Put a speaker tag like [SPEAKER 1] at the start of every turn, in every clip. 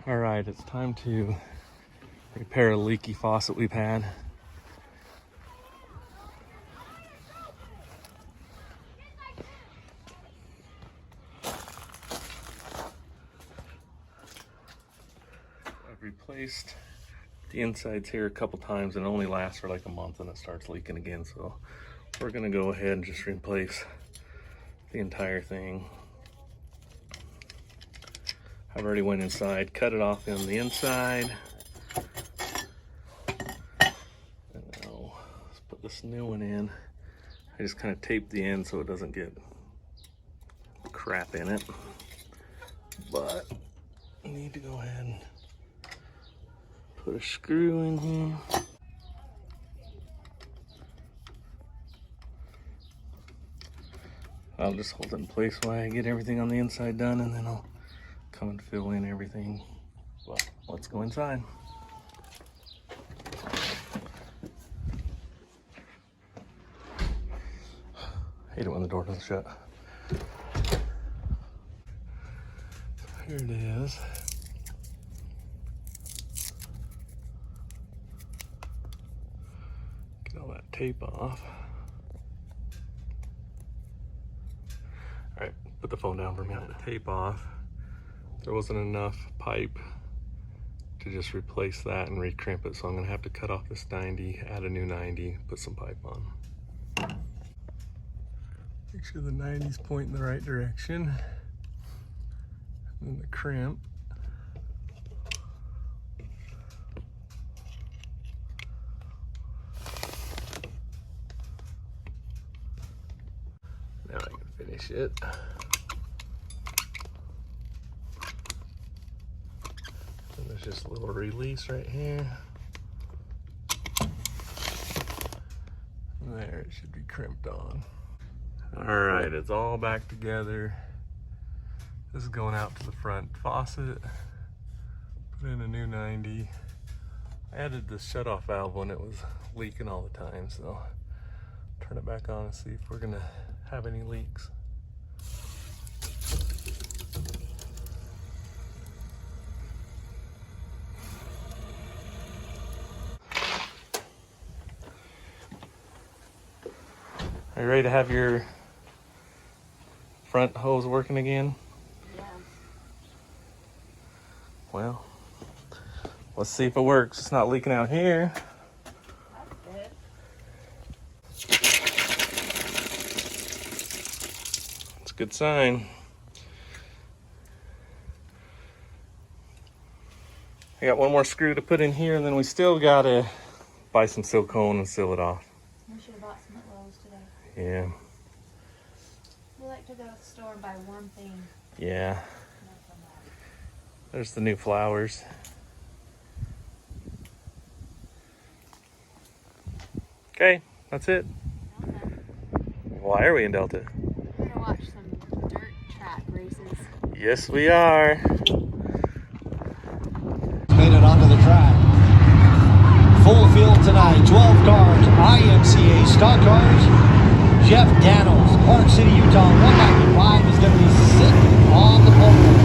[SPEAKER 1] All right, it's time to repair a leaky faucet we've had. I've replaced the insides here a couple times and it only lasts for like a month and it starts leaking again. So we're gonna go ahead and just replace the entire thing. I've already went inside, cut it off on the inside. And now let's put this new one in. I just kind of taped the end so it doesn't get crap in it. But I need to go ahead and put a screw in here. I'll just hold it in place while I get everything on the inside done, and then I'll come and fill in everything. Well, let's go inside. Hate it when the door doesn't shut. Here it is. Get all that tape off. All right, put the phone down for a minute. The tape off. There wasn't enough pipe to just replace that and recrimp it, so I'm gonna have to cut off this 90, add a new 90, put some pipe on. Make sure the 90's pointing the right direction. And then the crimp. Now I can finish it. And there's just a little release right here. There, it should be crimped on. All right, it's all back together. This is going out to the front faucet. Put in a new 90. I added the shutoff valve when it was leaking all the time, so turn it back on and see if we're gonna have any leaks. Are you ready to have your front hose working again?
[SPEAKER 2] Yeah.
[SPEAKER 1] Well, let's see if it works. It's not leaking out here.
[SPEAKER 2] That's good.
[SPEAKER 1] It's a good sign. I got one more screw to put in here, and then we still gotta buy some silicone and seal it off.
[SPEAKER 2] We should have bought some at Lowe's today.
[SPEAKER 1] Yeah.
[SPEAKER 2] We like to go to the store and buy one thing.
[SPEAKER 1] Yeah. There's the new flowers. Okay, that's it.
[SPEAKER 2] Okay.
[SPEAKER 1] Why are we in Delta?
[SPEAKER 2] We're gonna watch some dirt track races.
[SPEAKER 1] Yes, we are.
[SPEAKER 3] Made it onto the track. Full field tonight, 12 cars, IMCA stock cars. Jeff Daniels, Park City, Utah, 195 is going to be sitting on the pole.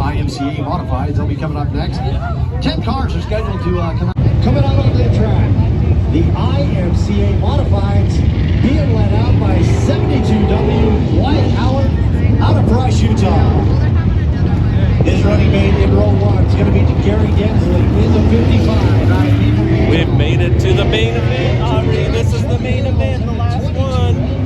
[SPEAKER 3] IMCA modifieds. They'll be coming up next. 10 cars are scheduled to come out. Coming out on the track, the IMCA modifieds being led out by 72W Wyatt Howard out of Brush, Utah. His running mate in row one is going to be Gary Densley in the 55.
[SPEAKER 1] We've made it to the main event, Aubrey. This is the main event, the last one.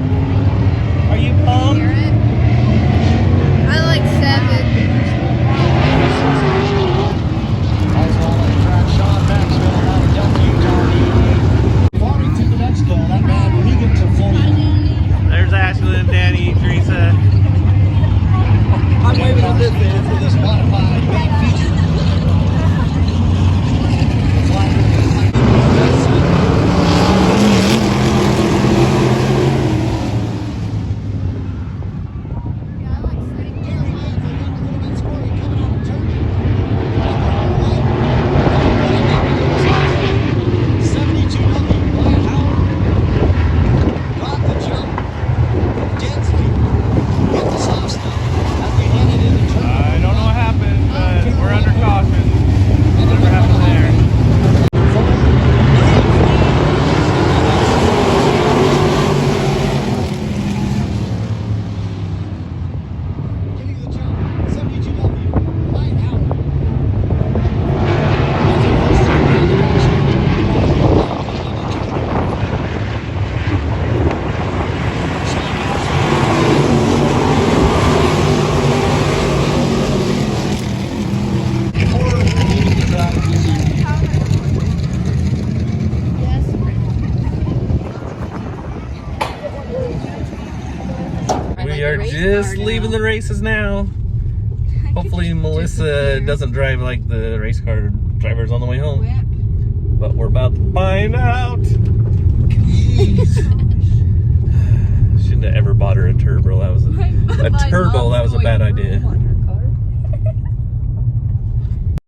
[SPEAKER 1] Melissa.
[SPEAKER 3] I'm waving a bit there for this modified main feature.
[SPEAKER 1] I don't know what happened, but we're under caution. Whatever happened there. We are just leaving the races now. Hopefully Melissa doesn't drive like the race car drivers on the way home. But we're about to find out. Jeez. Shouldn't have ever bought her a turbo. That was a turbo. That was a bad idea.